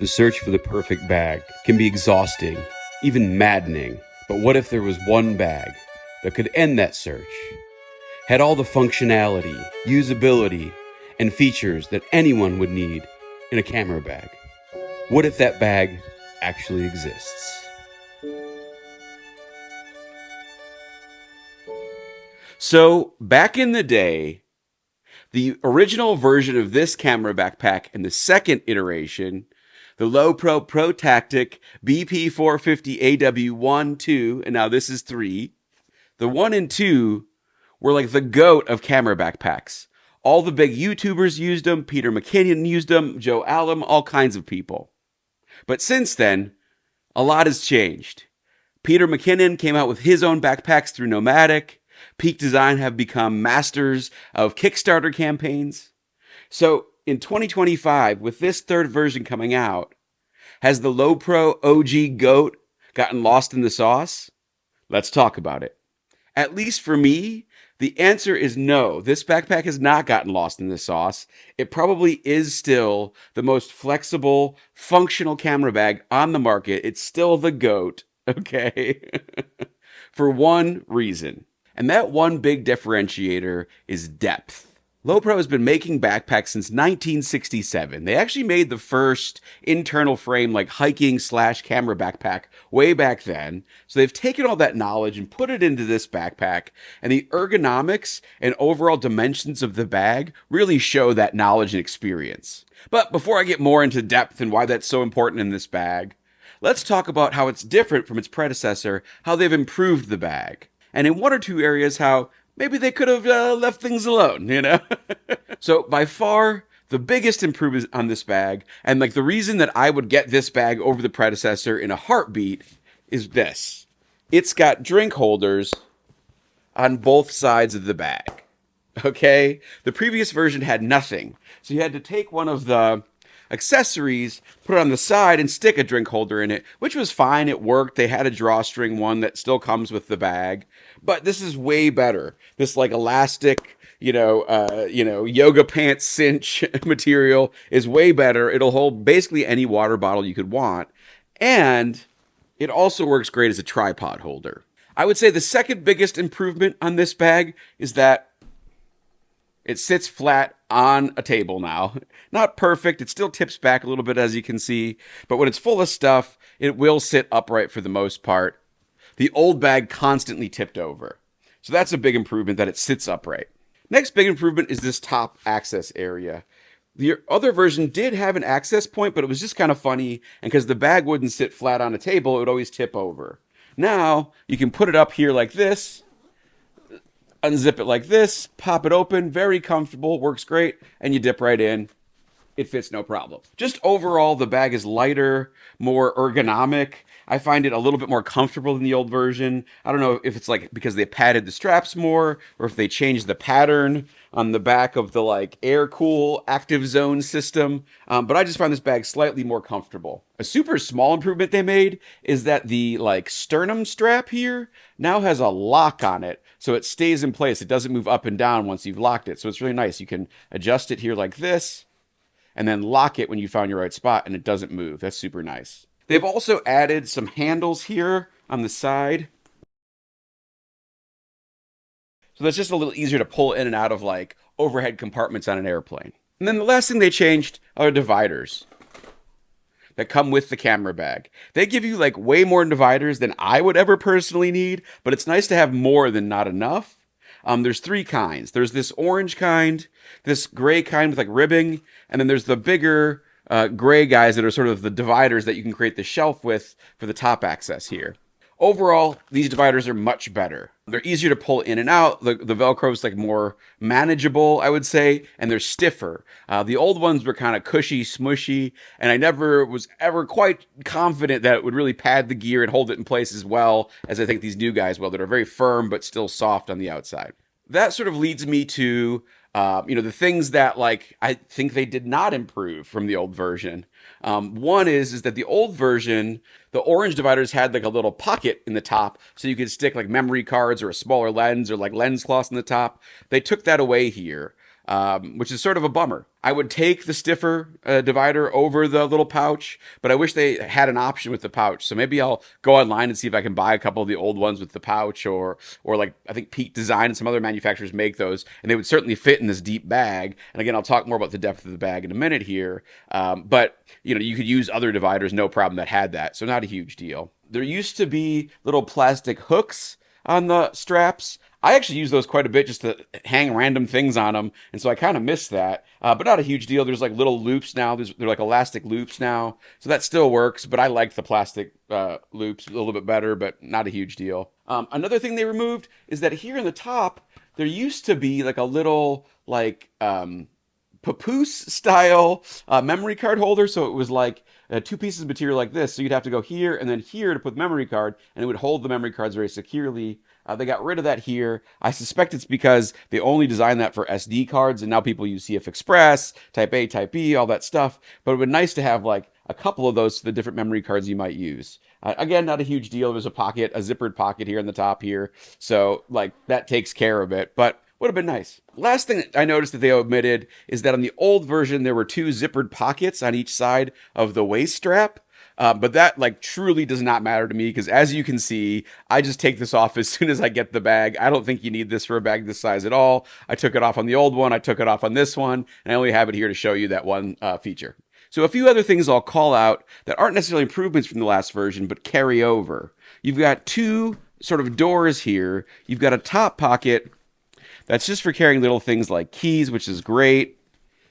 The search for the perfect bag can be exhausting, even maddening. But what if there was one bag that could end that search? Had all the functionality, usability, and features that anyone would need in a camera bag? What if that bag actually exists? So, back in the day, the original version of this camera backpack and the second iteration, the Lowepro Protactic BP 450 AW1, 2, and now this is 3. The 1 and 2 were like the GOAT of camera backpacks. All the big YouTubers used them. Peter McKinnon used them. Joe Allen, all kinds of people. But since then, a lot has changed. Peter McKinnon came out with his own backpacks through Nomadic. Peak Design have become masters of Kickstarter campaigns. So in 2025, with this third version coming out, has the Lowepro OG GOAT gotten lost in the sauce? Let's talk about it. At least for me, the answer is no. This backpack has not gotten lost in the sauce. It probably is still the most flexible, functional camera bag on the market. It's still the GOAT, okay? For one reason. And that one big differentiator is depth. Lowepro has been making backpacks since 1967. They actually made the first internal frame like hiking / camera backpack way back then. So they've taken all that knowledge and put it into this backpack. And the ergonomics and overall dimensions of the bag really show that knowledge and experience. But before I get more into depth and why that's so important in this bag, let's talk about how it's different from its predecessor, how they've improved the bag. And in one or two areas, how maybe they could have left things alone, you know? So by far, the biggest improvement on this bag, and like the reason that I would get this bag over the predecessor in a heartbeat, is this. It's got drink holders on both sides of the bag, okay? The previous version had nothing. So you had to take one of the accessories, put it on the side, and stick a drink holder in it, which was fine. It worked. They had a drawstring one that still comes with the bag, but this is way better. This like elastic, yoga pants cinch material is way better. It'll hold basically any water bottle you could want, and it also works great as a tripod holder. I would say the second biggest improvement on this bag is that it sits flat on a table now. Not perfect. It still tips back a little bit, as you can see. But when it's full of stuff, it will sit upright for the most part. The old bag constantly tipped over. So that's a big improvement, that it sits upright. Next big improvement is this top access area. The other version did have an access point, but it was just kind of funny. And because the bag wouldn't sit flat on a table, it would always tip over. Now, you can put it up here like this, unzip it like this, pop it open, very comfortable, works great, and you dip right in. It fits no problem. Just overall, the bag is lighter, more ergonomic. I find it a little bit more comfortable than the old version. I don't know if it's like because they padded the straps more, or if they changed the pattern on the back of the like air cool active zone system. But I just find this bag slightly more comfortable. A super small improvement they made is that the like sternum strap here now has a lock on it. So it stays in place. It doesn't move up and down once you've locked it. So it's really nice. You can adjust it here like this, and then lock it when you found your right spot, and it doesn't move. That's super nice. They've also added some handles here on the side. So that's just a little easier to pull in and out of like overhead compartments on an airplane. And then the last thing they changed are dividers that come with the camera bag. They give you like way more dividers than I would ever personally need, but it's nice to have more than not enough. There's three kinds. There's this orange kind, this gray kind with like ribbing, and then there's the bigger gray guys that are sort of the dividers that you can create the shelf with for the top access here. Overall, these dividers are much better. They're easier to pull in and out. The Velcro is like more manageable, I would say, and they're stiffer. The old ones were kind of cushy, smushy, and I never was ever quite confident that it would really pad the gear and hold it in place as well as I think these new guys will, that are very firm but still soft on the outside. That sort of leads me to the things that like I think they did not improve from the old version. One is that the old version, the orange dividers had like a little pocket in the top, so you could stick like memory cards or a smaller lens or like lens cloths in the top. They took that away here. which is sort of a bummer. I would take the stiffer divider over the little pouch, but I wish they had an option with the pouch. So maybe I'll go online and see if I can buy a couple of the old ones with the pouch, or like I think Peak Design and some other manufacturers make those, and they would certainly fit in this deep bag. And again, I'll talk more about the depth of the bag in a minute here. But you could use other dividers, no problem, that had that. So not a huge deal. There used to be little plastic hooks on the straps. I actually use those quite a bit just to hang random things on them, and so I kind of miss that. But not a huge deal. There's like little loops now. They're like elastic loops now, so that still works. But I like the plastic loops a little bit better, but not a huge deal. Another thing they removed is that here in the top there used to be like a little like papoose style memory card holder. So it was like two pieces of material like this. So you'd have to go here and then here to put the memory card, and it would hold the memory cards very securely. They got rid of that here. I suspect it's because they only designed that for SD cards, and now people use CF Express, Type A, Type B, all that stuff. But it would be nice to have like a couple of those for the different memory cards you might use. Again, not a huge deal. There's a pocket, a zippered pocket here in the top here. So like that takes care of it, but would have been nice. Last thing I noticed that they omitted is that on the old version, there were two zippered pockets on each side of the waist strap. But that like truly does not matter to me, because as you can see, I just take this off as soon as I get the bag. I don't think you need this for a bag this size at all. I took it off on the old one. I took it off on this one, and I only have it here to show you that one feature. So a few other things I'll call out that aren't necessarily improvements from the last version, but carry over. You've got two sort of doors here. You've got a top pocket that's just for carrying little things like keys, which is great.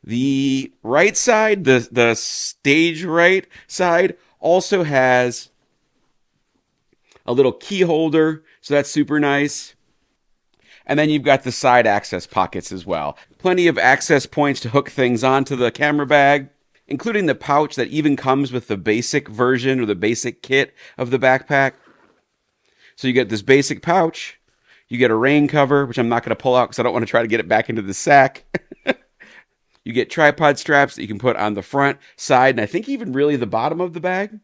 The right side, the stage right side, also has a little key holder, so that's super nice. And then you've got the side access pockets as well. Plenty of access points to hook things onto the camera bag, including the pouch that even comes with the basic version or the basic kit of the backpack. So you get this basic pouch. You get a rain cover, which I'm not going to pull out because I don't want to try to get it back into the sack. You get tripod straps that you can put on the front, side, and I think even really the bottom of the bag.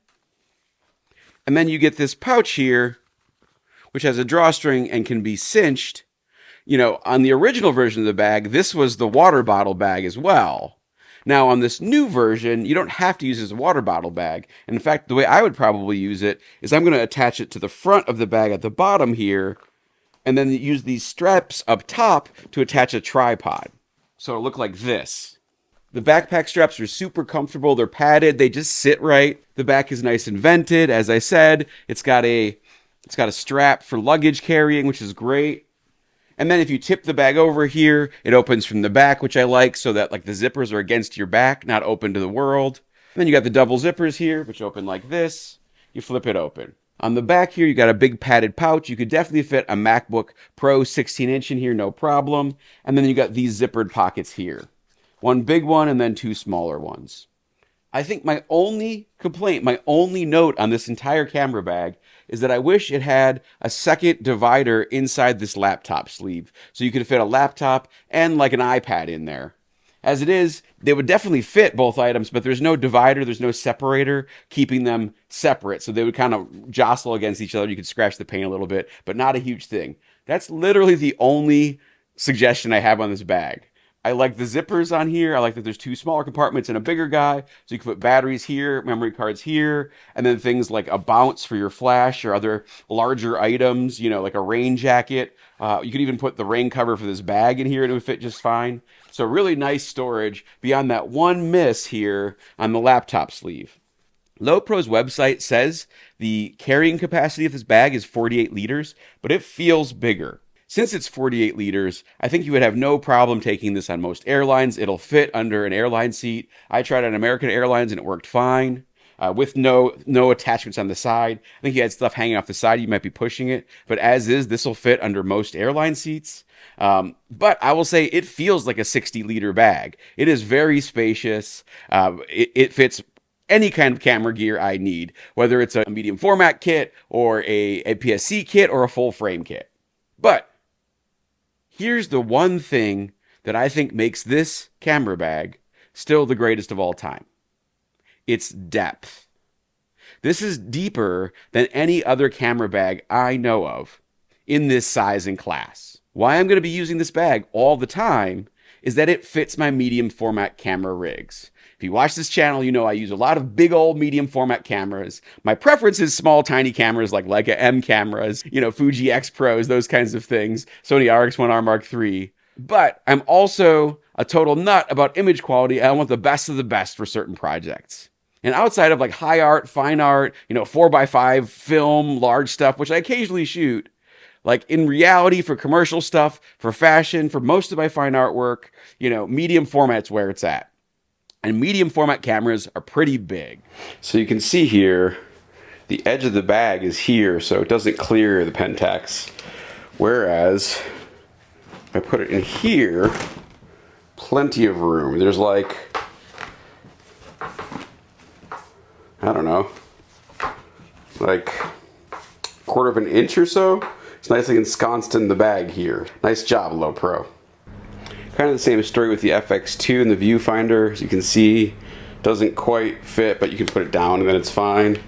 And then you get this pouch here, which has a drawstring and can be cinched. On the original version of the bag, this was the water bottle bag as well. Now, on this new version, you don't have to use it as a water bottle bag. And in fact, the way I would probably use it is I'm going to attach it to the front of the bag at the bottom here, and then use these straps up top to attach a tripod. So it'll look like this. The backpack straps are super comfortable. They're padded. They just sit right. The back is nice and vented. As I said, it's got a strap for luggage carrying, which is great. And then if you tip the bag over here, it opens from the back, which I like, so that like the zippers are against your back, not open to the world. And then you got the double zippers here, which open like this. You flip it open. On the back here, you got a big padded pouch. You could definitely fit a MacBook Pro 16-inch in here, no problem. And then you got these zippered pockets here. One big one and then two smaller ones. I think my only complaint, my only note on this entire camera bag is that I wish it had a second divider inside this laptop sleeve. So you could fit a laptop and like an iPad in there. As it is, they would definitely fit both items, but there's no divider, there's no separator keeping them separate. So they would kind of jostle against each other. You could scratch the paint a little bit, but not a huge thing. That's literally the only suggestion I have on this bag. I like the zippers on here. I like that there's two smaller compartments and a bigger guy. So you can put batteries here, memory cards here, and then things like a bounce for your flash or other larger items, like a rain jacket. You could even put the rain cover for this bag in here and it would fit just fine. So really nice storage beyond that one miss here on the laptop sleeve. Lowepro's website says the carrying capacity of this bag is 48 liters, but it feels bigger. Since it's 48 liters, I think you would have no problem taking this on most airlines. It'll fit under an airline seat. I tried on American Airlines and it worked fine. With no attachments on the side. I think you had stuff hanging off the side, you might be pushing it. But as is, this will fit under most airline seats. But I will say it feels like a 60-liter bag. It is very spacious. It fits any kind of camera gear I need, whether it's a medium format kit or a APS-C kit or a full frame kit. But here's the one thing that I think makes this camera bag still the greatest of all time. Its depth. This is deeper than any other camera bag I know of in this size and class. Why I'm going to be using this bag all the time is that it fits my medium format camera rigs. If you watch this channel, you know I use a lot of big old medium format cameras. My preference is small, tiny cameras like Leica M cameras, Fuji X Pros, those kinds of things, Sony RX1R Mark III. But I'm also a total nut about image quality. I want the best of the best for certain projects. And outside of like high art, fine art, 4x5 film, large stuff, which I occasionally shoot, like in reality, for commercial stuff, for fashion, for most of my fine artwork, medium format's where it's at. And medium format cameras are pretty big. So you can see here, the edge of the bag is here, so it doesn't clear the Pentax. Whereas, if I put it in here, plenty of room. There's like, I don't know, like a quarter of an inch or so. It's nicely ensconced in the bag here. Nice job, Lowepro. Kind of the same story with the FX2 and the viewfinder. As you can see, doesn't quite fit, but you can put it down and then it's fine.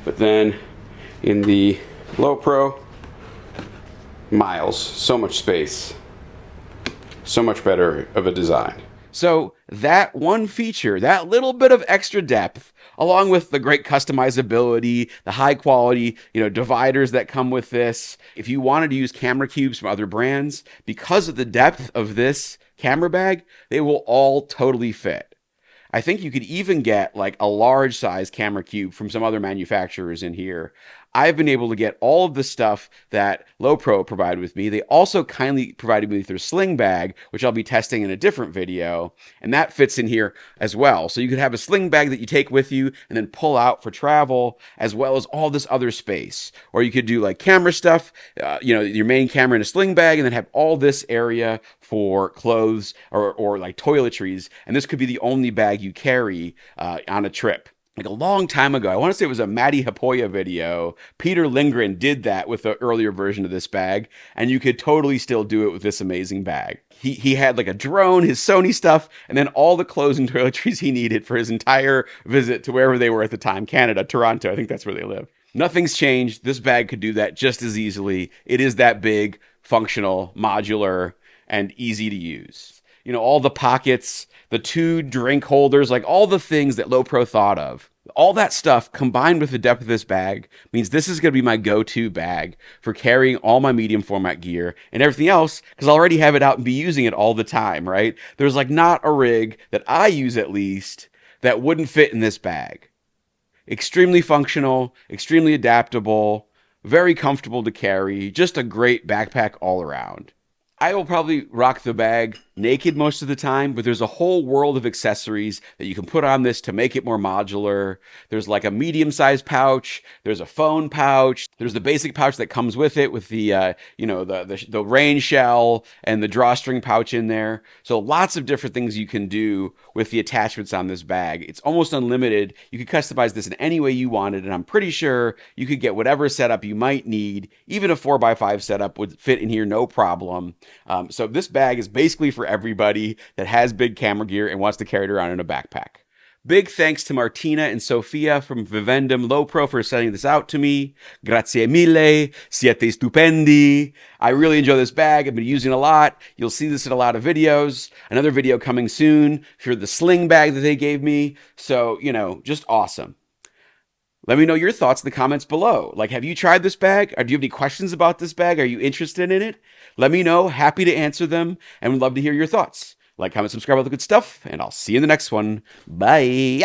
But then in the Lowepro, miles, so much space, so much better of a design. So that one feature, that little bit of extra depth, along with the great customizability, the high quality, dividers that come with this. If you wanted to use camera cubes from other brands, because of the depth of this camera bag, they will all totally fit. I think you could even get like a large size camera cube from some other manufacturers in here. I've been able to get all of the stuff that Lowepro provided with me. They also kindly provided me with their sling bag, which I'll be testing in a different video, and that fits in here as well. So you could have a sling bag that you take with you and then pull out for travel, as well as all this other space. Or you could do like camera stuff, your main camera in a sling bag, and then have all this area for clothes or like toiletries. And this could be the only bag you carry on a trip. Like a long time ago, I want to say it was a Matty Hapoya video, Peter Lindgren did that with the earlier version of this bag, and you could totally still do it with this amazing bag. He had like a drone, his Sony stuff, and then all the clothes and toiletries he needed for his entire visit to wherever they were at the time, Canada, Toronto, I think that's where they live. Nothing's changed. This bag could do that just as easily. It is that big, functional, modular, and easy to use. All the pockets, the 2 drink holders, like all the things that Lowepro thought of. All that stuff combined with the depth of this bag means this is going to be my go-to bag for carrying all my medium format gear and everything else, because I'll already have it out and be using it all the time, right? There's like not a rig that I use at least that wouldn't fit in this bag. Extremely functional, extremely adaptable, very comfortable to carry, just a great backpack all around. I will probably rock the bag naked most of the time, but there's a whole world of accessories that you can put on this to make it more modular. There's like a medium-sized pouch. There's a phone pouch. There's the basic pouch that comes with it with the, the rain shell and the drawstring pouch in there. So lots of different things you can do with the attachments on this bag. It's almost unlimited. You could customize this in any way you wanted, and I'm pretty sure you could get whatever setup you might need. Even a 4x5 setup would fit in here no problem. So this bag is basically for everybody that has big camera gear and wants to carry it around in a backpack. Big thanks to Martina and Sofia from Vivendum Lowepro for sending this out to me. Grazie mille, siete stupendi. I really enjoy this bag. I've been using it a lot. You'll see this in a lot of videos. Another video coming soon for the sling bag that they gave me. So, just awesome. Let me know your thoughts in the comments below. Like, have you tried this bag? Or do you have any questions about this bag? Are you interested in it? Let me know. Happy to answer them and would love to hear your thoughts. Like, comment, subscribe, all the good stuff, and I'll see you in the next one. Bye.